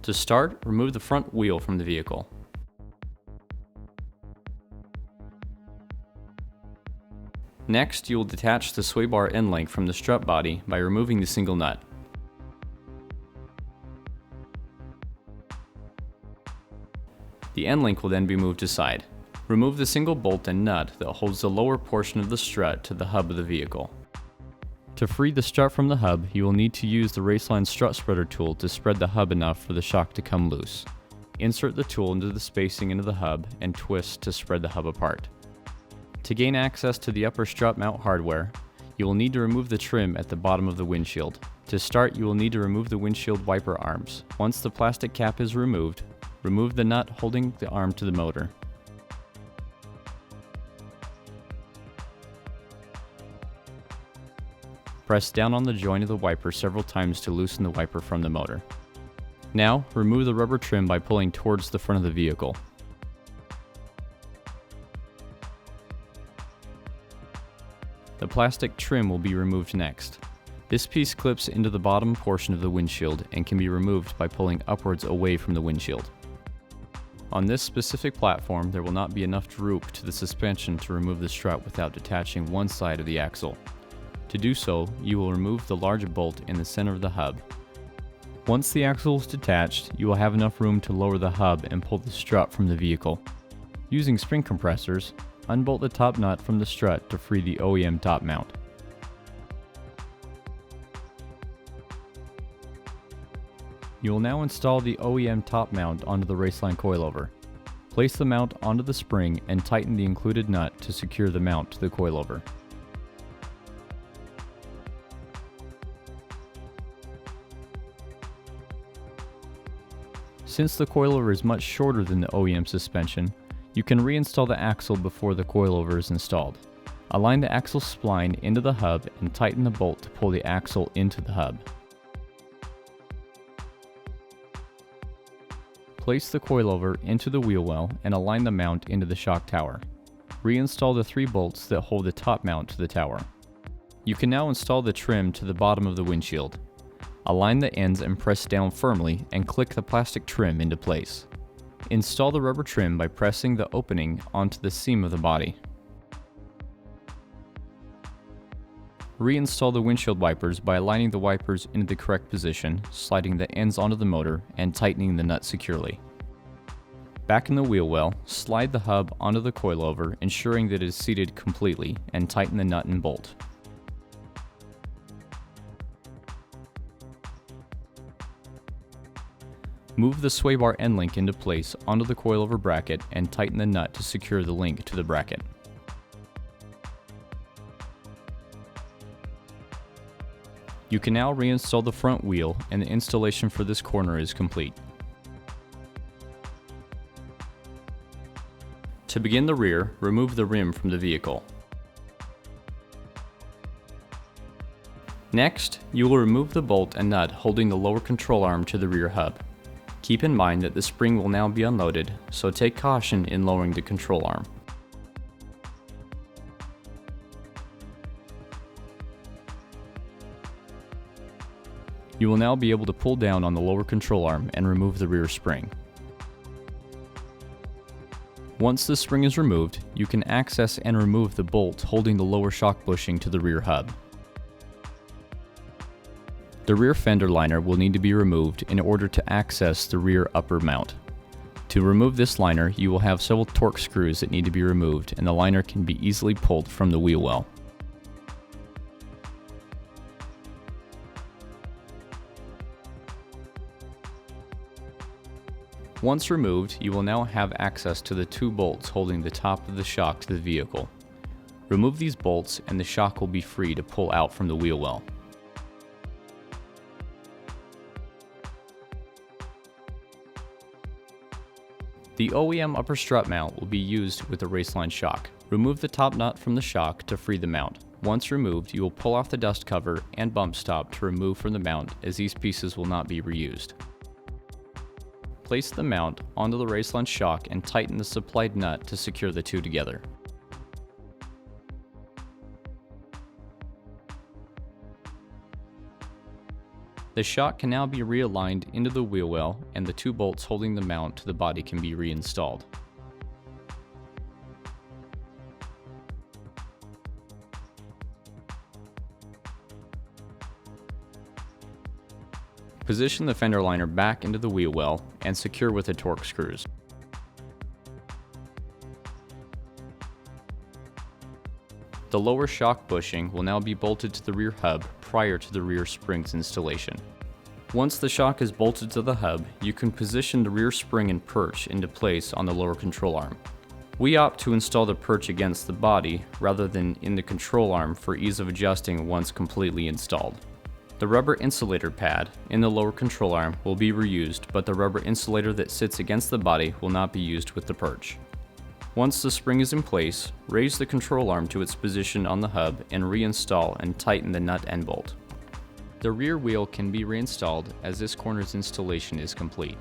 To start, remove the front wheel from the vehicle. Next, you will detach the sway bar end link from the strut body by removing the single nut. The end link will then be moved aside. Remove the single bolt and nut that holds the lower portion of the strut to the hub of the vehicle. To free the strut from the hub, you will need to use the Raceland strut spreader tool to spread the hub enough for the shock to come loose. Insert the tool into the spacing into the hub and twist to spread the hub apart. To gain access to the upper strut mount hardware, you will need to remove the trim at the bottom of the windshield. To start, you will need to remove the windshield wiper arms. Once the plastic cap is removed, remove the nut holding the arm to the motor. Press down on the joint of the wiper several times to loosen the wiper from the motor. Now, remove the rubber trim by pulling towards the front of the vehicle. The plastic trim will be removed next. This piece clips into the bottom portion of the windshield and can be removed by pulling upwards away from the windshield. On this specific platform, there will not be enough droop to the suspension to remove the strut without detaching one side of the axle. To do so, you will remove the large bolt in the center of the hub. Once the axle is detached, you will have enough room to lower the hub and pull the strut from the vehicle. Using spring compressors, unbolt the top nut from the strut to free the OEM top mount. You will now install the OEM top mount onto the Raceland coilover. Place the mount onto the spring and tighten the included nut to secure the mount to the coilover. Since the coilover is much shorter than the OEM suspension, you can reinstall the axle before the coilover is installed. Align the axle spline into the hub and tighten the bolt to pull the axle into the hub. Place the coilover into the wheel well and align the mount into the shock tower. Reinstall the 3 bolts that hold the top mount to the tower. You can now install the trim to the bottom of the windshield. Align the ends and press down firmly and click the plastic trim into place. Install the rubber trim by pressing the opening onto the seam of the body. Reinstall the windshield wipers by aligning the wipers into the correct position, sliding the ends onto the motor, and tightening the nut securely. Back in the wheel well, slide the hub onto the coilover, ensuring that it is seated completely, and tighten the nut and bolt. Move the sway bar end link into place onto the coilover bracket and tighten the nut to secure the link to the bracket. You can now reinstall the front wheel, and the installation for this corner is complete. To begin the rear, remove the rim from the vehicle. Next, you will remove the bolt and nut holding the lower control arm to the rear hub. Keep in mind that the spring will now be unloaded, so take caution in lowering the control arm. You will now be able to pull down on the lower control arm and remove the rear spring. Once the spring is removed, you can access and remove the bolt holding the lower shock bushing to the rear hub. The rear fender liner will need to be removed in order to access the rear upper mount. To remove this liner, you will have several torque screws that need to be removed, and the liner can be easily pulled from the wheel well. Once removed, you will now have access to the 2 bolts holding the top of the shock to the vehicle. Remove these bolts and the shock will be free to pull out from the wheel well. The OEM upper strut mount will be used with the Raceland shock. Remove the top nut from the shock to free the mount. Once removed, you will pull off the dust cover and bump stop to remove from the mount, as these pieces will not be reused. Place the mount onto the Raceland shock and tighten the supplied nut to secure the 2 together. The shock can now be realigned into the wheel well, and the 2 bolts holding the mount to the body can be reinstalled. Position the fender liner back into the wheel well and secure with the torque screws. The lower shock bushing will now be bolted to the rear hub prior to the rear springs installation. Once the shock is bolted to the hub, you can position the rear spring and perch into place on the lower control arm. We opt to install the perch against the body rather than in the control arm for ease of adjusting once completely installed. The rubber insulator pad in the lower control arm will be reused, but the rubber insulator that sits against the body will not be used with the perch. Once the spring is in place, raise the control arm to its position on the hub and reinstall and tighten the nut and bolt. The rear wheel can be reinstalled as this corner's installation is complete.